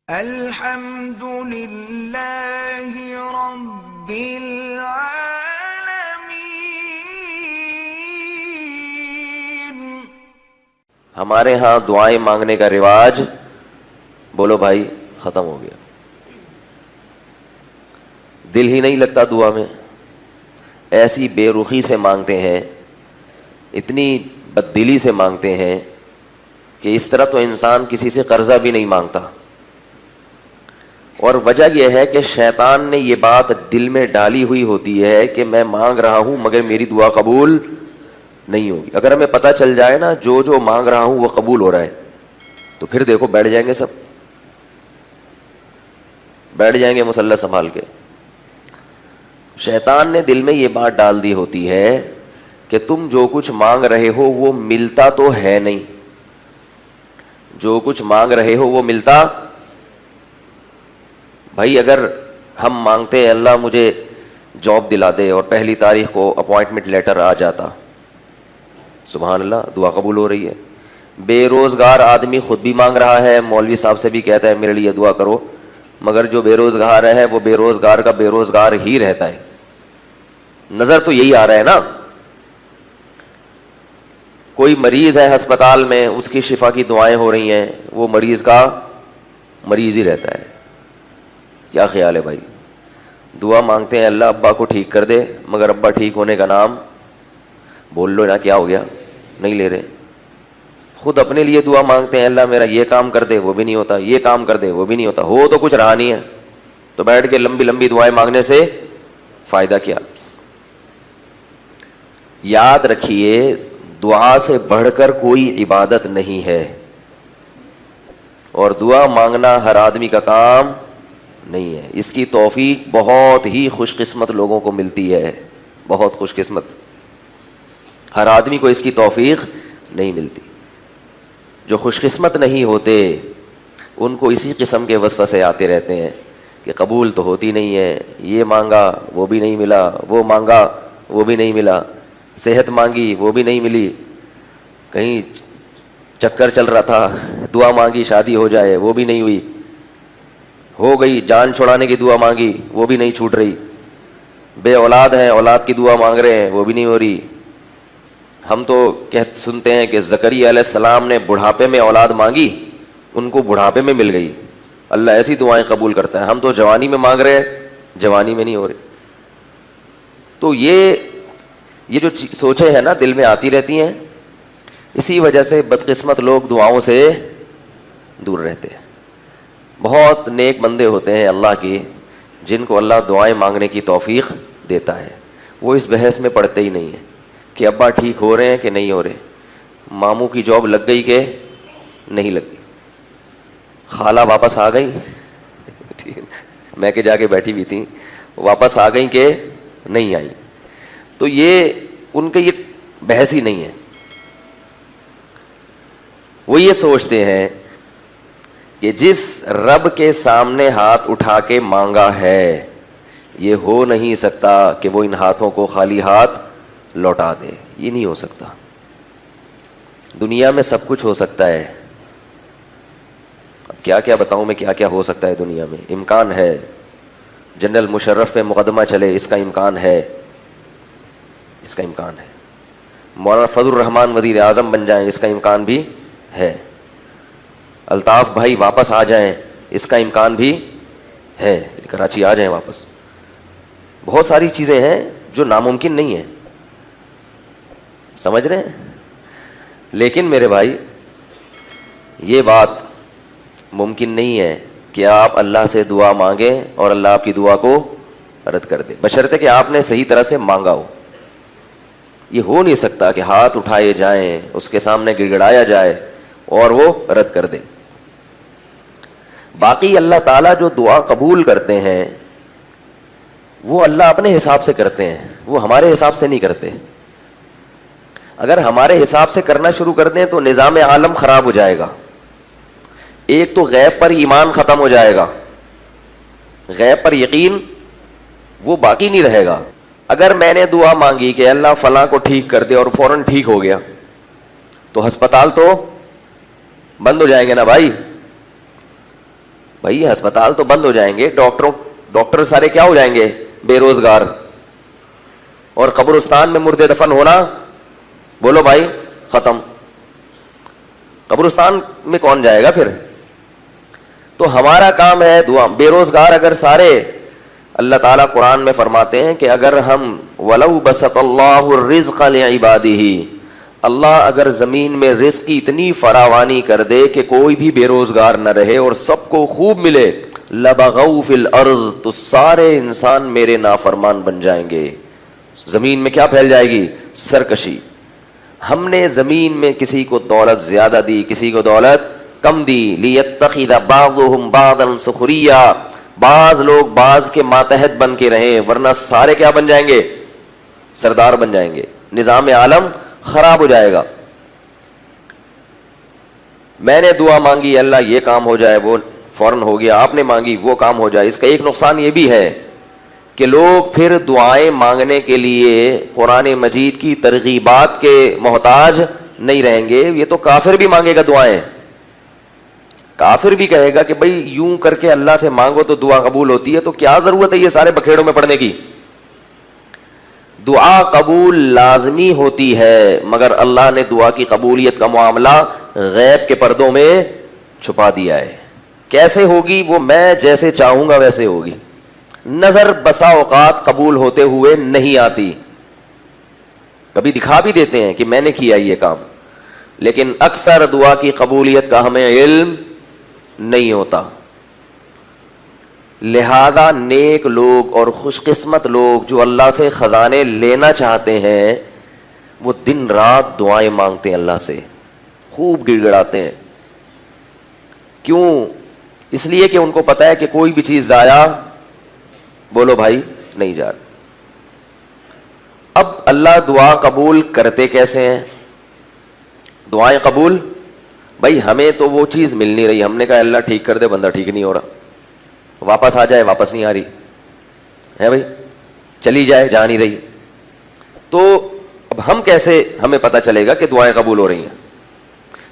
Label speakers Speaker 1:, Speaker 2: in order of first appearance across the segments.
Speaker 1: الحمد للہ رب العالمین۔
Speaker 2: ہمارے ہاں دعائیں مانگنے کا رواج بولو بھائی ختم ہو گیا، دل ہی نہیں لگتا دعا میں، ایسی بے رخی سے مانگتے ہیں، اتنی بددلی سے مانگتے ہیں کہ اس طرح تو انسان کسی سے قرضہ بھی نہیں مانگتا۔ اور وجہ یہ ہے کہ شیطان نے یہ بات دل میں ڈالی ہوئی ہوتی ہے کہ میں مانگ رہا ہوں مگر میری دعا قبول نہیں ہوگی۔ اگر ہمیں پتہ چل جائے نا جو مانگ رہا ہوں وہ قبول ہو رہا ہے تو پھر دیکھو بیٹھ جائیں گے، سب بیٹھ جائیں گے مسلح سنبھال کے۔ شیطان نے دل میں یہ بات ڈال دی ہوتی ہے کہ تم جو کچھ مانگ رہے ہو وہ ملتا تو ہے نہیں، جو کچھ مانگ رہے ہو وہ ملتا۔ بھائی اگر ہم مانگتے ہیں اللہ مجھے جاب دلا دے اور 1 تاریخ کو اپوائنٹمنٹ لیٹر آ جاتا، سبحان اللہ، دعا قبول ہو رہی ہے۔ بے روزگار آدمی خود بھی مانگ رہا ہے، مولوی صاحب سے بھی کہتا ہے میرے لیے دعا کرو، مگر جو بے روزگار ہے وہ بے روزگار کا بے روزگار ہی رہتا ہے۔ نظر تو یہی آ رہا ہے نا، کوئی مریض ہے ہسپتال میں، اس کی شفا کی دعائیں ہو رہی ہیں، وہ مریض کا مریض ہی رہتا ہے۔ کیا خیال ہے بھائی؟ دعا مانگتے ہیں اللہ ابا کو ٹھیک کر دے، مگر ابا ٹھیک ہونے کا نام بول لو نا، کیا ہو گیا؟ نہیں لے رہے۔ خود اپنے لیے دعا مانگتے ہیں اللہ میرا یہ کام کر دے، وہ بھی نہیں ہوتا، یہ کام کر دے، وہ بھی نہیں ہوتا، ہو تو کچھ رہا نہیں ہے، تو بیٹھ کے لمبی لمبی دعائیں مانگنے سے فائدہ کیا؟ یاد رکھیے دعا سے بڑھ کر کوئی عبادت نہیں ہے، اور دعا مانگنا ہر آدمی کا کام نہیں ہے۔ اس کی توفیق بہت ہی خوش قسمت لوگوں کو ملتی ہے، بہت خوش قسمت، ہر آدمی کو اس کی توفیق نہیں ملتی۔ جو خوش قسمت نہیں ہوتے ان کو اسی قسم کے وسوسے آتے رہتے ہیں کہ قبول تو ہوتی نہیں ہے، یہ مانگا وہ بھی نہیں ملا، وہ مانگا وہ بھی نہیں ملا، صحت مانگی وہ بھی نہیں ملی، کہیں چکر چل رہا تھا، دعا مانگی شادی ہو جائے وہ بھی نہیں ہوئی، ہو گئی جان چھڑانے کی دعا مانگی وہ بھی نہیں چھوٹ رہی، بے اولاد ہیں اولاد کی دعا مانگ رہے ہیں وہ بھی نہیں ہو رہی۔ ہم تو سنتے ہیں کہ زکریا علیہ السلام نے بڑھاپے میں اولاد مانگی، ان کو بڑھاپے میں مل گئی، اللہ ایسی دعائیں قبول کرتا ہے۔ ہم تو جوانی میں مانگ رہے ہیں، جوانی میں نہیں ہو رہی۔ تو یہ جو سوچیں ہیں نا دل میں آتی رہتی ہیں، اسی وجہ سے بدقسمت لوگ دعاؤں سے دور رہتے ہیں۔ بہت نیک بندے ہوتے ہیں اللہ کی جن کو اللہ دعائیں مانگنے کی توفیق دیتا ہے، وہ اس بحث میں پڑتے ہی نہیں ہیں کہ ابا ٹھیک ہو رہے ہیں کہ نہیں ہو رہے، ماموں کی جاب لگ گئی کہ نہیں لگ گئی، خالہ واپس آ گئی میں کہ جا کے بیٹھی ہوئی تھی، واپس آ گئی کہ نہیں آئی۔ تو یہ ان کے یہ بحث ہی نہیں ہے، وہ یہ سوچتے ہیں کہ جس رب کے سامنے ہاتھ اٹھا کے مانگا ہے یہ ہو نہیں سکتا کہ وہ ان ہاتھوں کو خالی ہاتھ لوٹا دے، یہ نہیں ہو سکتا۔ دنیا میں سب کچھ ہو سکتا ہے، اب کیا کیا بتاؤں میں، کیا کیا ہو سکتا ہے دنیا میں، امکان ہے، جنرل مشرف پہ مقدمہ چلے اس کا امکان ہے، اس کا امکان ہے، مولانا فضل الرحمان وزیر اعظم بن جائیں اس کا امکان بھی ہے، الطاف بھائی واپس آ جائیں اس کا امکان بھی ہے، کراچی آ جائیں واپس، بہت ساری چیزیں ہیں جو ناممکن نہیں ہیں، سمجھ رہے ہیں؟ لیکن میرے بھائی یہ بات ممکن نہیں ہے کہ آپ اللہ سے دعا مانگیں اور اللہ آپ کی دعا کو رد کر دے، بشرطے کہ آپ نے صحیح طرح سے مانگا ہو۔ یہ ہو نہیں سکتا کہ ہاتھ اٹھائے جائیں، اس کے سامنے گڑگڑایا جائے اور وہ رد کر دے۔ باقی اللہ تعالیٰ جو دعا قبول کرتے ہیں وہ اللہ اپنے حساب سے کرتے ہیں، وہ ہمارے حساب سے نہیں کرتے۔ اگر ہمارے حساب سے کرنا شروع کر دیں تو نظام عالم خراب ہو جائے گا، ایک تو غیب پر ایمان ختم ہو جائے گا، غیب پر یقین وہ باقی نہیں رہے گا۔ اگر میں نے دعا مانگی کہ اللہ فلاں کو ٹھیک کر دے اور فوراً ٹھیک ہو گیا تو ہسپتال تو بند ہو جائیں گے نا بھائی، بھائی ہسپتال تو بند ہو جائیں گے, ڈاکٹر سارے کیا ہو جائیں گے, بے روزگار, اور قبرستان میں مردے دفن ہونا, بولو بھائی ختم. قبرستان میں کون جائے گا پھر؟ تو ہمارا کام ہے دعا. بے روزگار اگر سارے, اللہ تعالیٰ قرآن میں فرماتے ہیں کہ اگر ہم وَلَوْ بَسَطَ اللَّهُ الرِّزْقَ لِعِبَادِهِ, اللہ اگر زمین میں رزق کی اتنی فراوانی کر دے کہ کوئی بھی بے روزگار نہ رہے اور سب کو خوب ملے, لَبَغَوْا فِي الْأَرْضِ, تو سارے انسان میرے نافرمان بن جائیں گے. زمین میں کیا پھیل جائے گی؟ سرکشی. ہم نے زمین میں کسی کو دولت زیادہ دی, کسی کو دولت کم دی, لِيَتَّخِذَ بَعْضُهُمْ بَعْضًا سُخْرِيًّا, بعض لوگ بعض کے ماتحت بن کے رہیں, ورنہ سارے کیا بن جائیں گے؟ سردار بن جائیں گے, نظام عالم خراب ہو جائے گا. میں نے دعا مانگی اللہ یہ کام ہو جائے, وہ فوراً ہو گیا. آپ نے مانگی وہ کام ہو جائے. اس کا ایک نقصان یہ بھی ہے کہ لوگ پھر دعائیں مانگنے کے لیے قرآن مجید کی ترغیبات کے محتاج نہیں رہیں گے. یہ تو کافر بھی مانگے گا دعائیں, کافر بھی کہے گا کہ بھئی یوں کر کے اللہ سے مانگو تو دعا قبول ہوتی ہے, تو کیا ضرورت ہے یہ سارے بکھیڑوں میں پڑنے کی. دعا قبول لازمی ہوتی ہے, مگر اللہ نے دعا کی قبولیت کا معاملہ غیب کے پردوں میں چھپا دیا ہے. کیسے ہوگی وہ میں جیسے چاہوں گا ویسے ہوگی. نظر بسا اوقات قبول ہوتے ہوئے نہیں آتی, کبھی دکھا بھی دیتے ہیں کہ میں نے کیا یہ کام, لیکن اکثر دعا کی قبولیت کا ہمیں علم نہیں ہوتا. لہذا نیک لوگ اور خوش قسمت لوگ جو اللہ سے خزانے لینا چاہتے ہیں وہ دن رات دعائیں مانگتے ہیں اللہ سے, خوب گڑ گڑاتے ہیں. کیوں؟ اس لیے کہ ان کو پتہ ہے کہ کوئی بھی چیز ضائع, بولو بھائی, نہیں جا رہا. اب اللہ دعا قبول کرتے کیسے ہیں؟ دعائیں قبول, بھائی ہمیں تو وہ چیز مل نہیں رہی, ہم نے کہا اللہ ٹھیک کر دے, بندہ ٹھیک نہیں ہو رہا, واپس آ جائے, واپس نہیں آ رہی ہے بھائی, چلی جائے, جا نہیں رہی. تو اب ہم کیسے, ہمیں پتہ چلے گا کہ دعائیں قبول ہو رہی ہیں؟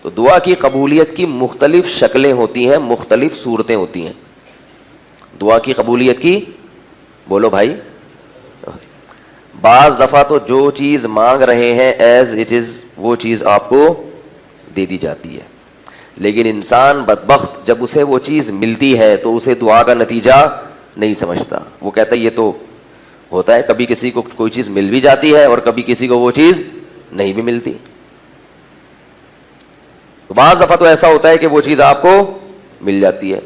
Speaker 2: تو دعا کی قبولیت کی مختلف شکلیں ہوتی ہیں, مختلف صورتیں ہوتی ہیں. دعا کی قبولیت کی, بولو بھائی, بعض دفعہ تو جو چیز مانگ رہے ہیں ایز اٹ از وہ چیز آپ کو دے دی جاتی ہے, لیکن انسان بدبخت جب اسے وہ چیز ملتی ہے تو اسے دعا کا نتیجہ نہیں سمجھتا. وہ کہتا ہے یہ تو ہوتا ہے, کبھی کسی کو کوئی چیز مل بھی جاتی ہے اور کبھی کسی کو وہ چیز نہیں بھی ملتی. تو بعض دفعہ تو ایسا ہوتا ہے کہ وہ چیز آپ کو مل جاتی ہے.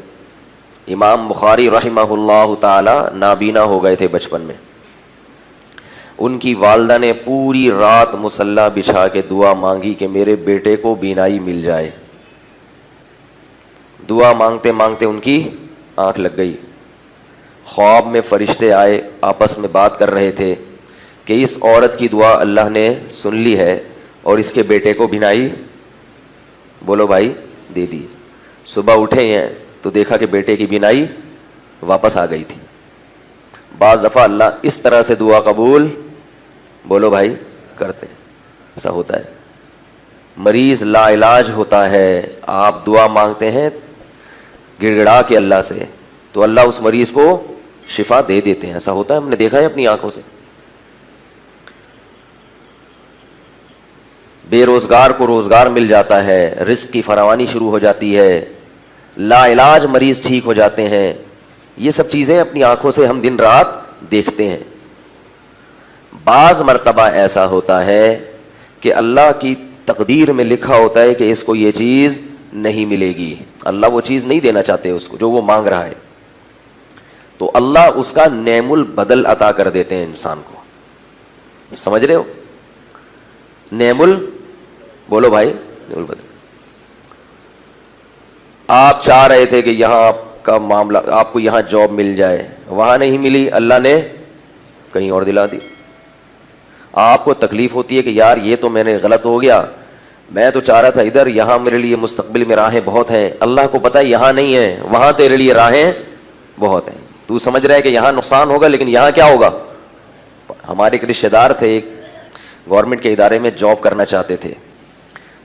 Speaker 2: امام بخاری رحمہ اللہ تعالی نابینا ہو گئے تھے بچپن میں. ان کی والدہ نے پوری رات مصلی بچھا کے دعا مانگی کہ میرے بیٹے کو بینائی مل جائے. دعا مانگتے مانگتے ان کی آنکھ لگ گئی. خواب میں فرشتے آئے, آپس میں بات کر رہے تھے کہ اس عورت کی دعا اللہ نے سن لی ہے اور اس کے بیٹے کو بینائی, بولو بھائی, دے دی. صبح اٹھے ہیں تو دیکھا کہ بیٹے کی بینائی واپس آ گئی تھی. بعض دفعہ اللہ اس طرح سے دعا قبول, بولو بھائی, کرتے ہیں. ایسا ہوتا ہے. مریض لا علاج ہوتا ہے, آپ دعا مانگتے ہیں گڑ گڑا کے اللہ سے, تو اللہ اس مریض کو شفا دے دیتے ہیں. ایسا ہوتا ہے, ہم نے دیکھا ہے اپنی آنکھوں سے. بے روزگار کو روزگار مل جاتا ہے, رزق کی فراوانی شروع ہو جاتی ہے, لا علاج مریض ٹھیک ہو جاتے ہیں. یہ سب چیزیں اپنی آنکھوں سے ہم دن رات دیکھتے ہیں. بعض مرتبہ ایسا ہوتا ہے کہ اللہ کی تقدیر میں لکھا ہوتا ہے کہ اس کو یہ چیز نہیں ملے گی, اللہ وہ چیز نہیں دینا چاہتے اس کو جو وہ مانگ رہا ہے, تو اللہ اس کا نعم البدل عطا کر دیتے ہیں انسان کو. سمجھ رہے ہو؟ نعم بولو بھائی, نعم البدل. آپ چاہ رہے تھے کہ یہاں آپ کا معاملہ, آپ کو یہاں جاب مل جائے, وہاں نہیں ملی, اللہ نے کہیں اور دلا دی. آپ کو تکلیف ہوتی ہے کہ یار یہ تو میں نے غلط ہو گیا, میں تو چاہ رہا تھا ادھر, یہاں میرے لیے مستقبل میں راہیں بہت ہیں. اللہ کو پتہ ہے یہاں نہیں ہے, وہاں تیرے لیے راہیں بہت ہیں. تو سمجھ رہا ہے کہ یہاں نقصان ہوگا لیکن یہاں کیا ہوگا. ہمارے ایک رشتہ دار تھے, ایک گورنمنٹ کے ادارے میں جاب کرنا چاہتے تھے,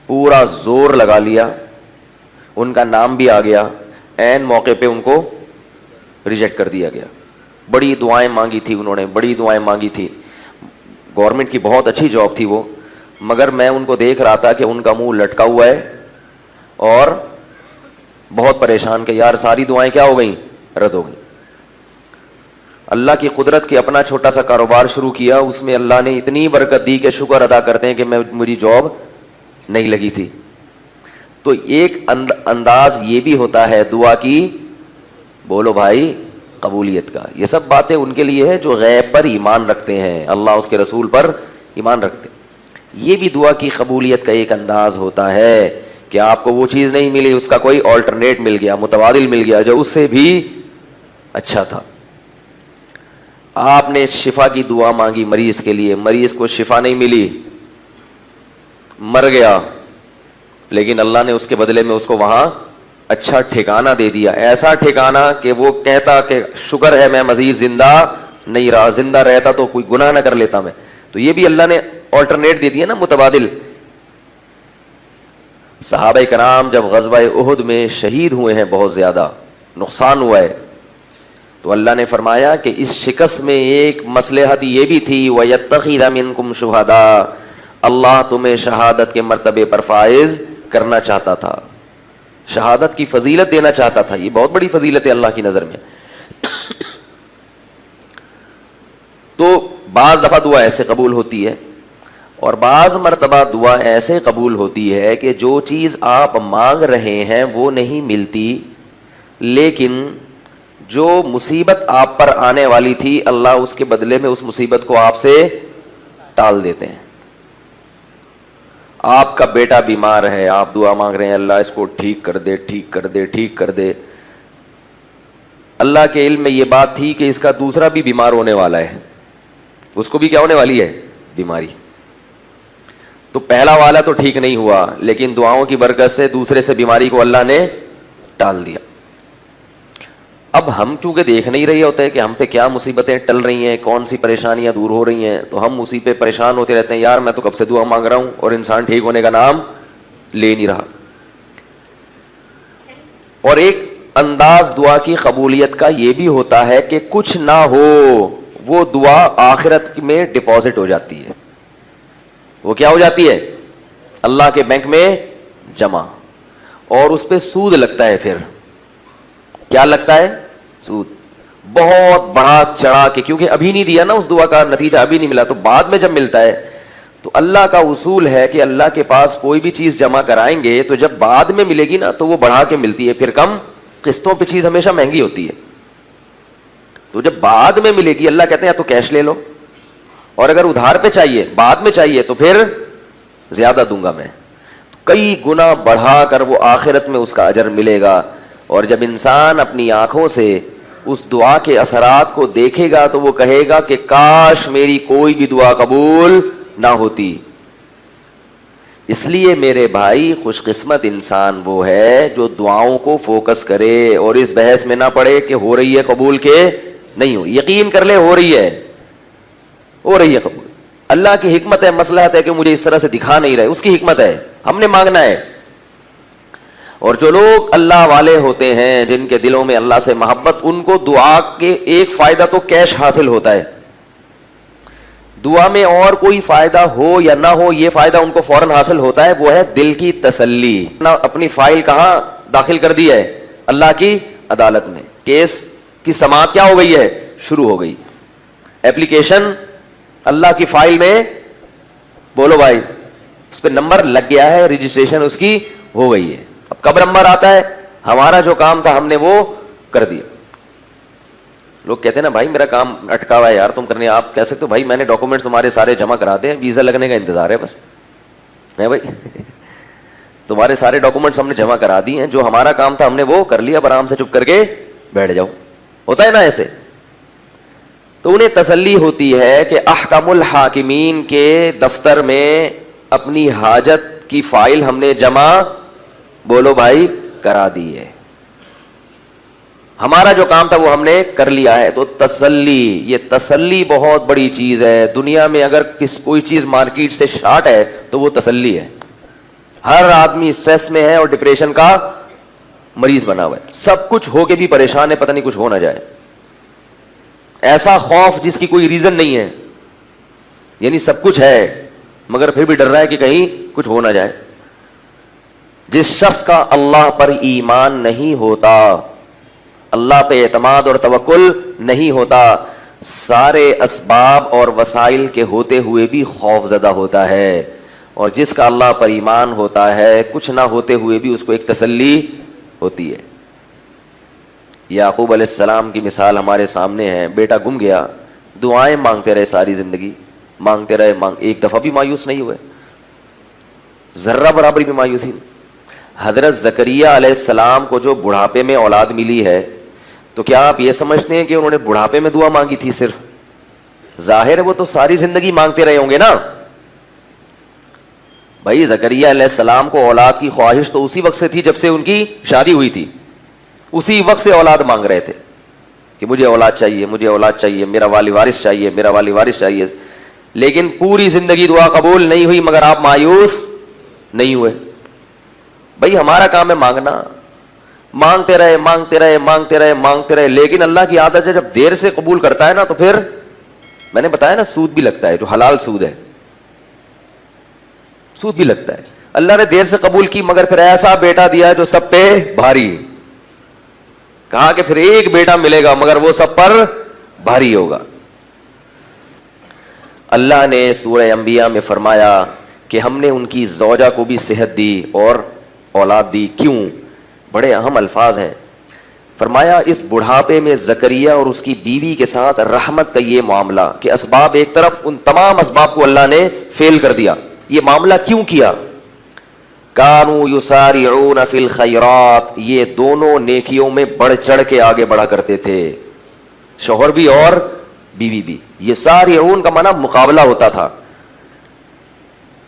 Speaker 2: پورا زور لگا لیا, ان کا نام بھی آ گیا, عین موقع پہ ان کو ریجیکٹ کر دیا گیا. بڑی دعائیں مانگی تھی انہوں نے, بڑی دعائیں مانگی تھی, گورنمنٹ کی بہت اچھی جاب تھی وہ, مگر میں ان کو دیکھ رہا تھا کہ ان کا منہ لٹکا ہوا ہے اور بہت پریشان کہ یار ساری دعائیں کیا ہو گئیں, رد ہو گئیں. اللہ کی قدرت کی اپنا چھوٹا سا کاروبار شروع کیا, اس میں اللہ نے اتنی برکت دی کہ شکر ادا کرتے ہیں کہ میری جاب نہیں لگی تھی. تو ایک انداز یہ بھی ہوتا ہے دعا کی, بولو بھائی, قبولیت کا. یہ سب باتیں ان کے لیے ہے جو غیب پر ایمان رکھتے ہیں, اللہ اس کے رسول پر ایمان رکھتے ہیں. یہ بھی دعا کی قبولیت کا ایک انداز ہوتا ہے کہ آپ کو وہ چیز نہیں ملی, اس کا کوئی آلٹرنیٹ مل گیا, متبادل مل گیا جو اس سے بھی اچھا تھا. آپ نے شفا کی دعا مانگی مریض کے لیے, مریض کو شفا نہیں ملی, مر گیا, لیکن اللہ نے اس کے بدلے میں اس کو وہاں اچھا ٹھکانہ دے دیا, ایسا ٹھکانہ کہ وہ کہتا کہ شکر ہے میں مزید زندہ نہیں رہا, زندہ رہتا تو کوئی گناہ نہ کر لیتا میں. تو یہ بھی اللہ نے آلٹرنیٹ دے دیا نا, متبادل. صحابہ کرام جب غزوہ احد میں شہید ہوئے ہیں, بہت زیادہ نقصان ہوا ہے, تو اللہ نے فرمایا کہ اس شکست میں ایک مصلحت یہ بھی تھی, وَيَتَّخِذَ مِنْكُمْ شُهَدَاءَ, اللہ تمہیں شہادت کے مرتبے پر فائز کرنا چاہتا تھا, شہادت کی فضیلت دینا چاہتا تھا. یہ بہت بڑی فضیلت ہے اللہ کی نظر میں. تو بعض دفعہ دعا ایسے قبول ہوتی ہے اور بعض مرتبہ دعا ایسے قبول ہوتی ہے کہ جو چیز آپ مانگ رہے ہیں وہ نہیں ملتی, لیکن جو مصیبت آپ پر آنے والی تھی اللہ اس کے بدلے میں اس مصیبت کو آپ سے ٹال دیتے ہیں. آپ کا بیٹا بیمار ہے, آپ دعا مانگ رہے ہیں اللہ اس کو ٹھیک کر دے, ٹھیک کر دے, ٹھیک کر دے. اللہ کے علم میں یہ بات تھی کہ اس کا دوسرا بھی بیمار ہونے والا ہے, اس کو بھی کیا ہونے والی ہے, بیماری. تو پہلا والا تو ٹھیک نہیں ہوا, لیکن دعاؤں کی برکت سے دوسرے سے بیماری کو اللہ نے ٹال دیا. اب ہم چونکہ دیکھ نہیں رہے ہوتے کہ ہم پہ کیا مصیبتیں ٹل رہی ہیں, کون سی پریشانیاں دور ہو رہی ہیں, تو ہم اسی پہ پریشان ہوتے رہتے ہیں, یار میں تو کب سے دعا مانگ رہا ہوں اور انسان ٹھیک ہونے کا نام لے نہیں رہا. اور ایک انداز دعا کی قبولیت کا یہ بھی ہوتا ہے کہ کچھ نہ ہو وہ دعا آخرت میں ڈپازٹ ہو جاتی ہے. وہ کیا ہو جاتی ہے, اللہ کے بینک میں جمع, اور اس پہ سود لگتا ہے. پھر کیا لگتا ہے, سود, بہت بڑھا چڑھا کے, کیونکہ ابھی نہیں دیا نا اس دعا کا نتیجہ, ابھی نہیں ملا, تو بعد میں جب ملتا ہے. تو اللہ کا اصول ہے کہ اللہ کے پاس کوئی بھی چیز جمع کرائیں گے تو جب بعد میں ملے گی نا تو وہ بڑھا کے ملتی ہے, پھر کم قسطوں پہ چیز ہمیشہ مہنگی ہوتی ہے. تو جب بعد میں ملے گی اللہ کہتے ہیں یا تو کیش لے لو, اور اگر ادھار پہ چاہیے, بعد میں چاہیے, تو پھر زیادہ دوں گا میں. کئی گنا بڑھا کر وہ آخرت میں اس کا اجر ملے گا. اور جب انسان اپنی آنکھوں سے اس دعا کے اثرات کو دیکھے گا تو وہ کہے گا کہ کاش میری کوئی بھی دعا قبول نہ ہوتی. اس لیے میرے بھائی خوش قسمت انسان وہ ہے جو دعاؤں کو فوکس کرے اور اس بحث میں نہ پڑے کہ ہو رہی ہے قبول کے نہیں ہو. یقین کر لے ہو رہی ہے, ہو رہی ہے قبول. اللہ کی حکمت ہے, مصلحت ہے کہ مجھے اس طرح سے دکھا نہیں رہے, اس کی حکمت ہے, ہم نے مانگنا ہے. اور جو لوگ اللہ والے ہوتے ہیں جن کے دلوں میں اللہ سے محبت, ان کو دعا کے ایک فائدہ تو کیش حاصل ہوتا ہے. دعا میں اور کوئی فائدہ ہو یا نہ ہو, یہ فائدہ ان کو فوراً حاصل ہوتا ہے, وہ ہے دل کی تسلی. اپنی فائل کہاں داخل کر دی ہے, اللہ کی عدالت میں. کیس کی سماعت کیا ہو گئی ہے, شروع ہو گئی. ایپلیکیشن اللہ کی فائل میں, بولو بھائی, اس پہ نمبر لگ گیا ہے, رجسٹریشن اس کی ہو گئی ہے. اب کب نمبر آتا ہے, ہمارا جو کام تھا ہم نے وہ کر دیا. لوگ کہتے ہیں نا بھائی میرا کام اٹکا ہوا ہے یار, تم کرنے, آپ کہہ سکتے ہو بھائی میں نے ڈاکومنٹس تمہارے سارے جمع کرا دے, ویزا لگنے کا انتظار ہے بس, ہے بھائی تمہارے سارے ڈاکومنٹس ہم نے جمع کرا دی ہیں, جو ہمارا کام تھا ہم نے وہ کر لیا, اب آرام سے چپ کر کے بیٹھ جاؤ. ہوتا ہے نا ایسے. تو انہیں تسلی ہوتی ہے کہ احکم الحاکمین کے دفتر میں اپنی حاجت کی فائل ہم نے جمع, بولو بھائی, کرا دی ہے. ہمارا جو کام تھا وہ ہم نے کر لیا ہے. تو تسلی, یہ تسلی بہت بڑی چیز ہے. دنیا میں اگر کوئی چیز مارکیٹ سے شارٹ ہے تو وہ تسلی ہے. ہر آدمی اسٹریس میں ہے اور ڈپریشن کا مریض بنا ہوا ہے, سب کچھ ہو کے بھی پریشان ہے, پتہ نہیں کچھ ہو نہ جائے. ایسا خوف جس کی کوئی ریزن نہیں ہے, یعنی سب کچھ ہے مگر پھر بھی ڈر رہا ہے کہ کہیں کچھ ہو نہ جائے. جس شخص کا اللہ پر ایمان نہیں ہوتا, اللہ پہ اعتماد اور توکل نہیں ہوتا, سارے اسباب اور وسائل کے ہوتے ہوئے بھی خوف زدہ ہوتا ہے. اور جس کا اللہ پر ایمان ہوتا ہے, کچھ نہ ہوتے ہوئے بھی اس کو ایک تسلی ہوتی ہے. یعقوب علیہ السلام کی مثال ہمارے سامنے ہے. بیٹا گم گیا, دعائیں مانگتے رہے ساری زندگی, مانگتے رہے, ایک دفعہ بھی مایوس نہیں ہوئے, ذرہ برابر بھی مایوسی نہیں. حضرت زکریا علیہ السلام کو جو بڑھاپے میں اولاد ملی ہے, تو کیا آپ یہ سمجھتے ہیں کہ انہوں نے بڑھاپے میں دعا مانگی تھی صرف؟ ظاہر ہے وہ تو ساری زندگی مانگتے رہے ہوں گے نا بھائی. زکریا علیہ السلام کو اولاد کی خواہش تو اسی وقت سے تھی جب سے ان کی شادی ہوئی تھی, اسی وقت سے اولاد مانگ رہے تھے کہ مجھے اولاد چاہیے, مجھے اولاد چاہیے, میرا والی وارث چاہیے, میرا والی وارث چاہیے. لیکن پوری زندگی دعا قبول نہیں ہوئی مگر آپ مایوس نہیں ہوئے. بھائی ہمارا کام ہے مانگنا, مانگتے رہے مانگتے رہے مانگتے رہے مانگتے رہے. لیکن اللہ کی عادت ہے جب دیر سے قبول کرتا ہے نا, تو پھر میں نے بتایا نا سود بھی لگتا ہے, جو حلال سود ہے سود بھی لگتا ہے. اللہ نے دیر سے قبول کی مگر پھر ایسا بیٹا دیا جو سب پہ بھاری. کہا کہ پھر ایک بیٹا ملے گا مگر وہ سب پر بھاری ہوگا. اللہ نے سورہ انبیاء میں فرمایا کہ ہم نے ان کی زوجہ کو بھی صحت دی اور اولاد دی. کیوں؟ بڑے اہم الفاظ ہیں. فرمایا اس بڑھاپے میں زکریا اور اس کی بیوی کے ساتھ رحمت کا یہ معاملہ کہ اسباب ایک طرف, ان تمام اسباب کو اللہ نے فیل کر دیا. یہ معاملہ کیوں کیا؟ کانوا یسارعون فی الخیرات, یہ دونوں نیکیوں میں بڑھ چڑھ کے آگے بڑھا کرتے تھے, شوہر بھی اور بیوی بھی. یسارعون کا معنی مقابلہ ہوتا تھا.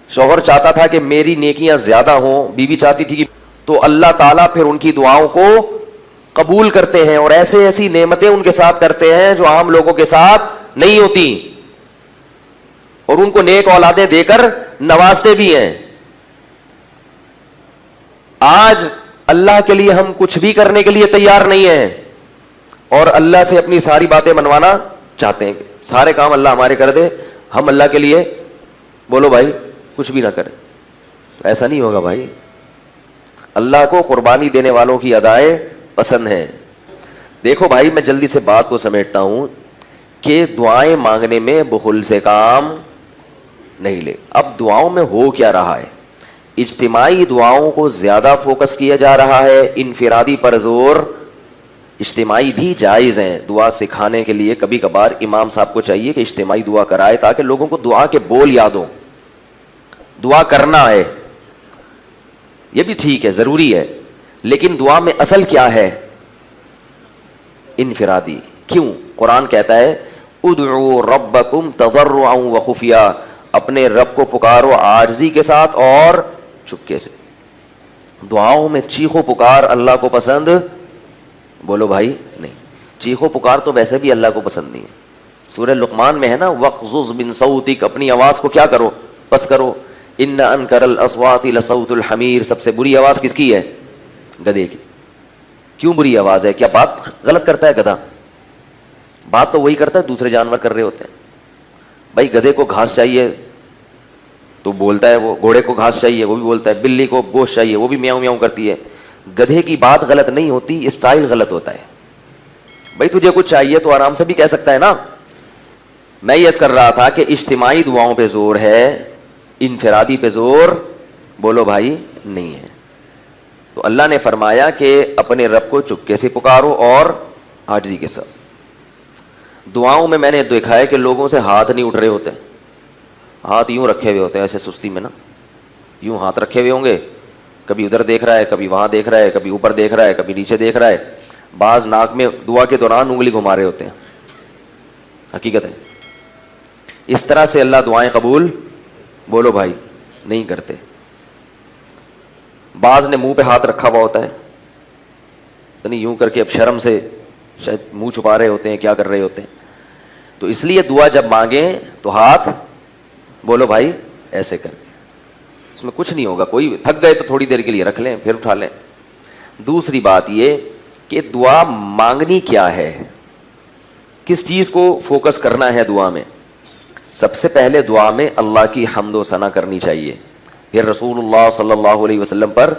Speaker 2: شوہر چاہتا تھا کہ میری نیکیاں زیادہ ہوں, بیوی چاہتی تھی کہ, تو اللہ تعالیٰ پھر ان کی دعاؤں کو قبول کرتے ہیں اور ایسے ایسی نعمتیں ان کے ساتھ کرتے ہیں جو عام لوگوں کے ساتھ نہیں ہوتی, اور ان کو نیک اولادیں دے کر نوازتے بھی ہیں. آج اللہ کے لیے ہم کچھ بھی کرنے کے لیے تیار نہیں ہیں اور اللہ سے اپنی ساری باتیں منوانا چاہتے ہیں. سارے کام اللہ ہمارے کر دے, ہم اللہ کے لیے بولو بھائی کچھ بھی نہ کریں. ایسا نہیں ہوگا بھائی. اللہ کو قربانی دینے والوں کی ادائیں پسند ہیں. دیکھو بھائی میں جلدی سے بات کو سمیٹتا ہوں کہ دعائیں مانگنے میں بخل سے کام نہیں لے. اب دعاؤں میں ہو کیا رہا ہے؟ اجتماعی دعاؤں کو زیادہ فوکس کیا جا رہا ہے, انفرادی پر زور. اجتماعی بھی جائز ہیں دعا سکھانے کے لیے. کبھی کبھار امام صاحب کو چاہیے کہ اجتماعی دعا کرائے تاکہ لوگوں کو دعا کے بول یاد ہوں. دعا کرنا ہے یہ بھی ٹھیک ہے, ضروری ہے, لیکن دعا میں اصل کیا ہے؟ انفرادی. کیوں؟ قرآن کہتا ہے ادعوا ربکم تضرعا وخفیا, اپنے رب کو پکارو عاجزی کے ساتھ اور چپکے سے. دعاؤں میں چیخو پکار اللہ کو پسند بولو بھائی نہیں. چیخو پکار تو ویسے بھی اللہ کو پسند نہیں ہے. سورہ لقمان میں ہے نا وَاغْضُضْ مِن صَوْتِكَ, اپنی آواز کو کیا کرو؟ پس کرو. ان انکر الاصوات لصوت الحمیر, سب سے بری آواز کس کی ہے؟ گدھے کی. کیوں بری آواز ہے؟ کیا بات غلط کرتا ہے گدھا؟ بات تو وہی کرتا ہے دوسرے جانور کر رہے ہوتے ہیں. بھائی گدھے کو گھاس چاہیے تو بولتا ہے, وہ گھوڑے کو گھاس چاہیے وہ بھی بولتا ہے, بلی کو گوشت چاہیے وہ بھی میاؤں میاؤں کرتی ہے. گدھے کی بات غلط نہیں ہوتی, اسٹائل غلط ہوتا ہے. بھائی تجھے کچھ چاہیے تو آرام سے بھی کہہ سکتا ہے نا. میں یہ کر رہا تھا کہ اجتماعی دعاؤں پہ زور ہے, انفرادی پہ زور بولو بھائی نہیں ہے. تو اللہ نے فرمایا کہ اپنے رب کو چپکے سے پکارو اور عاجزی کے ساتھ. دعاؤں میں میں نے دیکھا ہے کہ لوگوں سے ہاتھ نہیں اٹھ رہے ہوتے, ہاتھ یوں رکھے ہوئے ہوتے ہیں ایسے سستی میں نا, یوں ہاتھ رکھے ہوئے ہوں گے, کبھی ادھر دیکھ رہا ہے, کبھی وہاں دیکھ رہا ہے, کبھی اوپر دیکھ رہا ہے, کبھی نیچے دیکھ رہا ہے. بعض ناک میں دعا کے دوران انگلی گھما رہے ہوتے ہیں. حقیقت ہے. اس طرح سے اللہ دعائیں قبول بولو بھائی نہیں کرتے. بعض نے منہ پہ ہاتھ رکھا ہوا ہوتا ہے, یعنی یوں کر کے اب شرم سے شاید منہ چھپا رہے ہوتے ہیں, کیا کر رہے ہوتے ہیں. تو اس لیے دعا جب مانگیں تو ہاتھ بولو بھائی ایسے کر. اس میں کچھ نہیں ہوگا, کوئی تھک گئے تو تھوڑی دیر کے لیے رکھ لیں پھر اٹھا لیں. دوسری بات یہ کہ دعا مانگنی کیا ہے, کس چیز کو فوکس کرنا ہے دعا میں. سب سے پہلے دعا میں اللہ کی حمد و ثنا کرنی چاہیے, پھر رسول اللہ صلی اللہ علیہ وسلم پر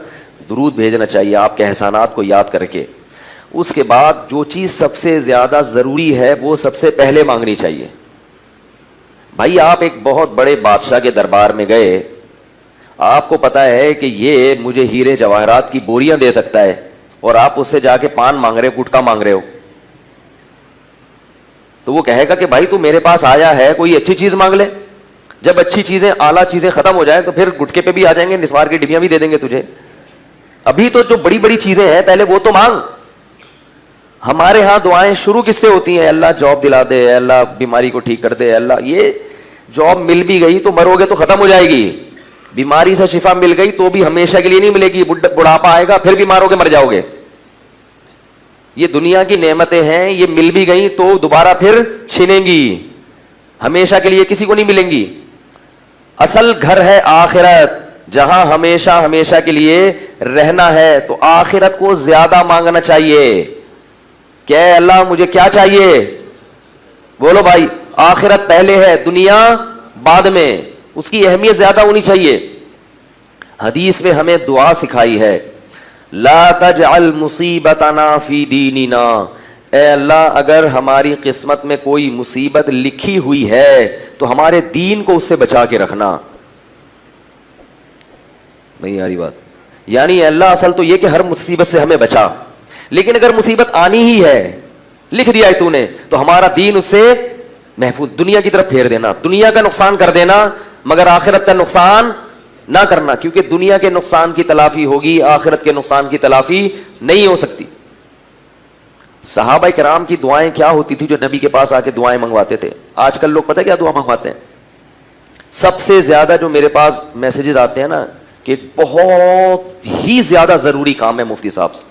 Speaker 2: درود بھیجنا چاہیے آپ کے احسانات کو یاد کر کے. اس کے بعد جو چیز سب سے زیادہ ضروری ہے وہ سب سے پہلے مانگنی چاہیے. بھائی آپ ایک بہت بڑے بادشاہ کے دربار میں گئے, آپ کو پتا ہے کہ یہ مجھے ہیرے جواہرات کی بوریاں دے سکتا ہے, اور آپ اس سے جا کے پان مانگ رہے ہو, گٹکا مانگ رہے ہو, تو وہ کہے گا کہ بھائی تو میرے پاس آیا ہے, کوئی اچھی چیز مانگ لے. جب اچھی چیزیں, اعلیٰ چیزیں ختم ہو جائیں تو پھر گٹکے پہ بھی آ جائیں گے, نسوار کی ڈبیاں بھی دے دیں گے تجھے. ابھی تو جو بڑی بڑی چیزیں ہیں پہلے وہ تو مانگ. ہمارے ہاں دعائیں شروع کس سے ہوتی ہیں؟ اللہ جاب دلا دے, اللہ بیماری کو ٹھیک کر دے, اللہ یہ جاب مل بھی گئی تو مرو گے تو ختم ہو جائے گی, بیماری سے شفا مل گئی تو بھی ہمیشہ کے لیے نہیں ملے گی, بڑھاپا آئے گا پھر بھی مارو گے مر جاؤ گے. یہ دنیا کی نعمتیں ہیں, یہ مل بھی گئی تو دوبارہ پھر چھنیں گی, ہمیشہ کے لیے کسی کو نہیں ملیں گی. اصل گھر ہے آخرت, جہاں ہمیشہ ہمیشہ کے لیے رہنا ہے, تو آخرت کو زیادہ مانگنا چاہیے. کہ اللہ مجھے کیا چاہیے؟ بولو بھائی, آخرت پہلے ہے, دنیا بعد میں, اس کی اہمیت زیادہ ہونی چاہیے. حدیث میں ہمیں دعا سکھائی ہے, لا تجعل مصیبتنا فی دیننا, اے اللہ اگر ہماری قسمت میں کوئی مصیبت لکھی ہوئی ہے تو ہمارے دین کو اس سے بچا کے رکھنا. نہیں آ رہی بات؟ یعنی اے اللہ اصل تو یہ کہ ہر مصیبت سے ہمیں بچا, لیکن اگر مصیبت آنی ہی ہے, لکھ دیا ہے تو نے, تو ہمارا دین اس سے محفوظ, دنیا کی طرف پھیر دینا, دنیا کا نقصان کر دینا مگر آخرت کا نقصان نہ کرنا, کیونکہ دنیا کے نقصان کی تلافی ہوگی, آخرت کے نقصان کی تلافی نہیں ہو سکتی. صحابہ کرام کی دعائیں کیا ہوتی تھی جو نبی کے پاس آ کے دعائیں منگواتے تھے؟ آج کل لوگ پتہ کیا دعا منگواتے ہیں؟ سب سے زیادہ جو میرے پاس میسیجز آتے ہیں نا کہ بہت ہی زیادہ ضروری کام ہے مفتی صاحب سے,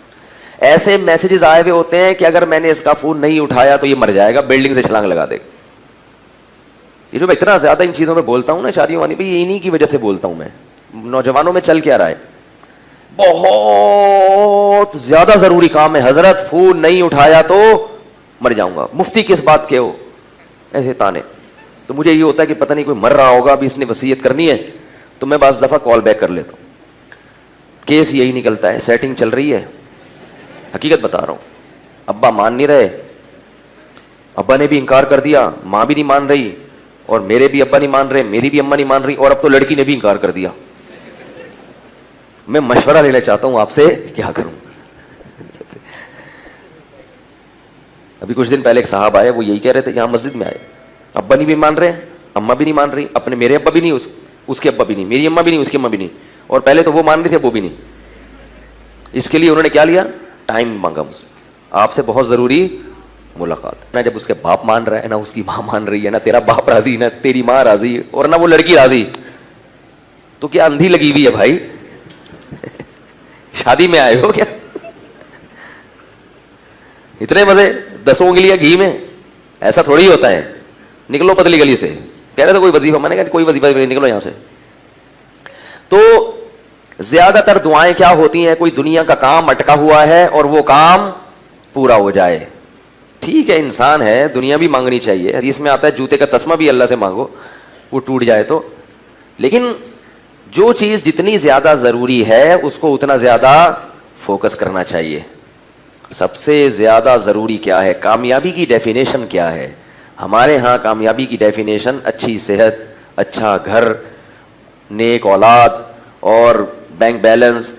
Speaker 2: ایسے میسیجز آئے ہوئے ہوتے ہیں کہ اگر میں نے اس کا فون نہیں اٹھایا تو یہ مر جائے گا, بلڈنگ سے چھلانگ لگا دے گا. یہ جو میں اتنا زیادہ ان چیزوں میں بولتا ہوں نا شادیوں والی, بھائی انہی کی وجہ سے بولتا ہوں. میں نوجوانوں میں چل کیا رہا ہے, بہت زیادہ ضروری کام ہے, حضرت فون نہیں اٹھایا تو مر جاؤں گا, مفتی کس بات کے ہو, ایسے تانے. تو مجھے یہ ہوتا ہے کہ پتہ نہیں کوئی مر رہا ہوگا, ابھی اس نے وصیت کرنی ہے, تو میں بعض دفعہ کال بیک کر لیتا ہوں. کیس یہی نکلتا ہے, سیٹنگ چل رہی ہے, حقیقت بتا رہا ہوں. ابا مان نہیں رہے, ابا نے بھی انکار کر دیا, ماں بھی نہیں مان رہی, اور میرے بھی ابا نہیں مان رہے, میری بھی اماں نہیں مان رہی, اور اب تو لڑکی نے بھی انکار کر دیا. میں مشورہ لینا چاہتا ہوں آپ سے, کیا کروں. ابھی کچھ دن پہلے ایک صاحب آئے, وہ یہی کہہ رہے تھے, یہاں مسجد میں آئے, ابا نہیں بھی مان رہے, اماں بھی نہیں مان رہی, اپنے میرے ابا بھی نہیں, اس کے ابا بھی نہیں, میری اماں بھی نہیں, اس کی اماں بھی نہیں, اور پہلے تو وہ مان رہی تھے, وہ بھی نہیں. اس کے لیے انہوں نے کیا لیا, ٹائم مانگا مجھ سے, آپ سے بہت ضروری ملاقات. نہ جب اس کے باپ مان رہا ہے, نہ اس کی ماں مان رہی ہے, نہ تیرا باپ راضی, نہ تیری ماں راضی, اور نہ وہ لڑکی راضی, تو کیا اندھی لگی ہوئی ہے بھائی؟ شادی میں آئے ہو کیا؟ اتنے مزے 10 انگلیاں گھی میں, ایسا تھوڑی ہوتا ہے. نکلو پتلی گلی سے. کہہ رہے تھے کوئی وظیفہ, میں نے کہا کوئی وظیفہ نہیں, نکلو یہاں سے. تو زیادہ تر دعائیں کیا ہوتی ہیں, کوئی دنیا کا کام اٹکا ہوا ہے اور وہ کام پورا ہو جائے. ٹھیک ہے, انسان ہے, دنیا بھی مانگنی چاہیے. حدیث میں آتا ہے جوتے کا تسمہ بھی اللہ سے مانگو, وہ ٹوٹ جائے تو. لیکن جو چیز جتنی زیادہ ضروری ہے اس کو اتنا زیادہ فوکس کرنا چاہیے. سب سے زیادہ ضروری کیا ہے؟ کامیابی کی ڈیفینیشن کیا ہے؟ ہمارے ہاں کامیابی کی ڈیفینیشن اچھی صحت, اچھا گھر, نیک اولاد اور بینک بیلنس,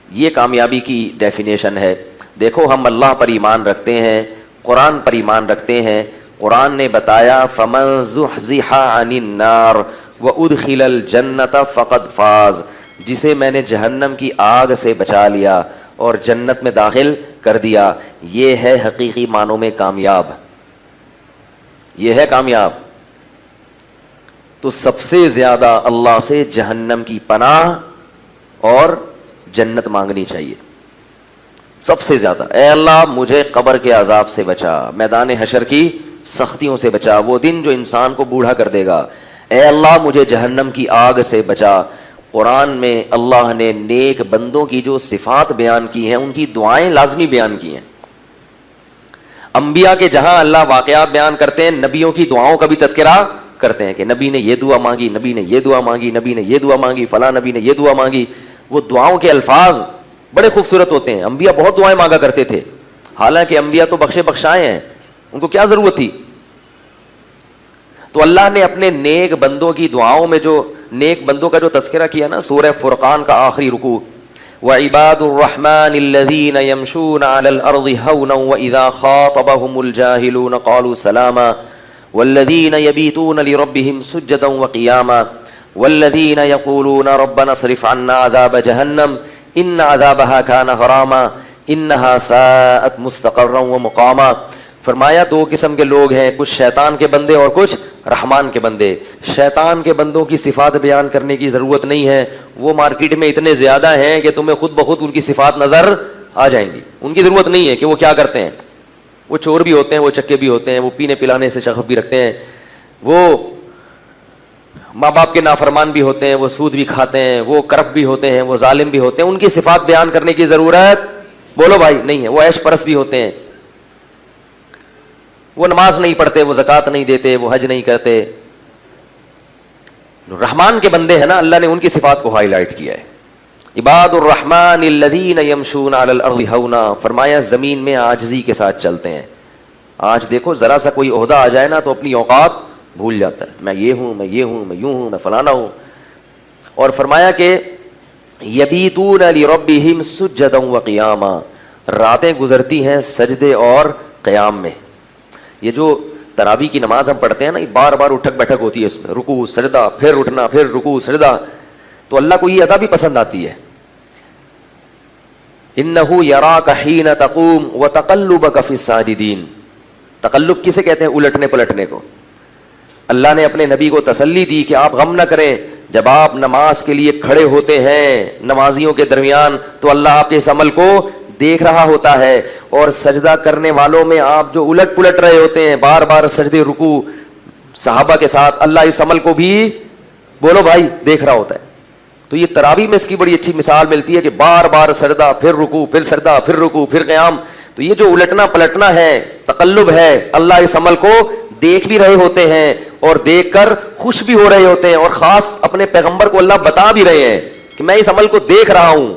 Speaker 2: یہ کامیابی کی ڈیفینیشن ہے. دیکھو ہم اللہ پر ایمان رکھتے ہیں, قرآن پر ایمان رکھتے ہیں. قرآن نے بتایا فمن زحزح عن النار وادخل الجنت فقد فاز, جسے میں نے جہنم کی آگ سے بچا لیا اور جنت میں داخل کر دیا, یہ ہے حقیقی معنوں میں کامیاب, یہ ہے کامیاب. تو سب سے زیادہ اللہ سے جہنم کی پناہ اور جنت مانگنی چاہیے. سب سے زیادہ, اے اللہ مجھے قبر کے عذاب سے بچا, میدان حشر کی سختیوں سے بچا, وہ دن جو انسان کو بوڑھا کر دے گا. اے اللہ مجھے جہنم کی آگ سے بچا. قرآن میں اللہ نے نیک بندوں کی جو صفات بیان کی ہیں ان کی دعائیں لازمی بیان کی ہیں. انبیاء کے جہاں اللہ واقعات بیان کرتے ہیں نبیوں کی دعاؤں کا بھی تذکرہ کرتے ہیں کہ نبی نے یہ دعا مانگی, نبی نے یہ دعا مانگی, نبی نے یہ دعا مانگی, فلاں نبی نے یہ دعا مانگی. وہ دعاؤں کے الفاظ بڑے خوبصورت ہوتے ہیں. انبیاء بہت دعائیں مانگا کرتے تھے, حالانکہ انبیاء تو بخشے بخشائے ہیں, ان کو کیا ضرورت تھی. تو اللہ نے اپنے نیک بندوں کی دعاؤں میں جو نیک بندوں کا جو تذکرہ کیا نا سورہ فرقان کا آخری رکوع, وعباد الرحمن الذین یمشون علی الارض ہونا واذا خاطبهم الجاہلون قالوا سلاما والذین یبیتون لربهم سجدا وقیاما والذین یقولون ربنا اصرف عنا عذاب جہنم ان عذابها کان غراما انها ساءت مستقرا ومقاما. فرمایا دو قسم کے لوگ ہیں, کچھ شیطان کے بندے اور کچھ رحمان کے بندے. شیطان کے بندوں کی صفات بیان کرنے کی ضرورت نہیں ہے, وہ مارکیٹ میں اتنے زیادہ ہیں کہ تمہیں خود بخود ان کی صفات نظر آ جائیں گی. ان کی ضرورت نہیں ہے کہ وہ کیا کرتے ہیں. وہ چور بھی ہوتے ہیں, وہ چکے بھی ہوتے ہیں, وہ پینے پلانے سے شغف بھی رکھتے ہیں, وہ ماں باپ کے نافرمان بھی ہوتے ہیں, وہ سود بھی کھاتے ہیں, وہ کرپٹ بھی ہوتے ہیں, وہ ظالم بھی ہوتے ہیں. ان کی صفات بیان کرنے کی ضرورت بولو بھائی نہیں ہے. وہ عیش پرست بھی ہوتے ہیں, وہ نماز نہیں پڑھتے, وہ زکوٰۃ نہیں دیتے, وہ حج نہیں کرتے. رحمان کے بندے ہیں نا, اللہ نے ان کی صفات کو ہائی لائٹ کیا ہے. عباد الرحمن الذین یمشون علی الارض ہونا, فرمایا زمین میں عاجزی کے ساتھ چلتے ہیں. آج دیکھو ذرا سا کوئی عہدہ آ جائے نا تو اپنی اوقات بھول جاتا ہے, میں یہ ہوں, میں یہ ہوں, میں یوں ہوں, میں فلانا ہوں. اور فرمایا کہ یبیتون لربہم سجدا وقیاما, راتیں گزرتی ہیں سجدے اور قیام میں. یہ جو تراویح کی نماز ہم پڑھتے ہیں نا, بار بار اٹھک بیٹھک ہوتی ہے اس میں, رکوع سجدہ پھر اٹھنا پھر رکوع سجدہ, تو اللہ کو یہ ادا بھی پسند آتی ہے. انہ یراک حین تقوم وتقلبک فی الساجدین. تقلب کسے کہتے ہیں؟ الٹنے پلٹنے کو. اللہ نے اپنے نبی کو تسلی دی کہ آپ غم نہ کریں, جب آپ نماز کے لیے کھڑے ہوتے ہیں نمازیوں کے درمیان تو اللہ آپ کے اس عمل کو دیکھ رہا ہوتا ہے, اور سجدہ کرنے والوں میں آپ جو الٹ پلٹ رہے ہوتے ہیں بار بار سجدے رکوع صحابہ کے ساتھ, اللہ اس عمل کو بھی بولو بھائی دیکھ رہا ہوتا ہے. تو یہ تراویح میں اس کی بڑی اچھی مثال ملتی ہے کہ بار بار سجدہ پھر رکوع پھر سجدہ پھر رکوع پھر قیام. تو یہ جو الٹنا پلٹنا ہے, تقلب ہے, اللہ اس عمل کو دیکھ بھی رہے ہوتے ہیں اور دیکھ کر خوش بھی ہو رہے ہوتے ہیں, اور خاص اپنے پیغمبر کو اللہ بتا بھی رہے ہیں کہ میں اس عمل کو دیکھ رہا ہوں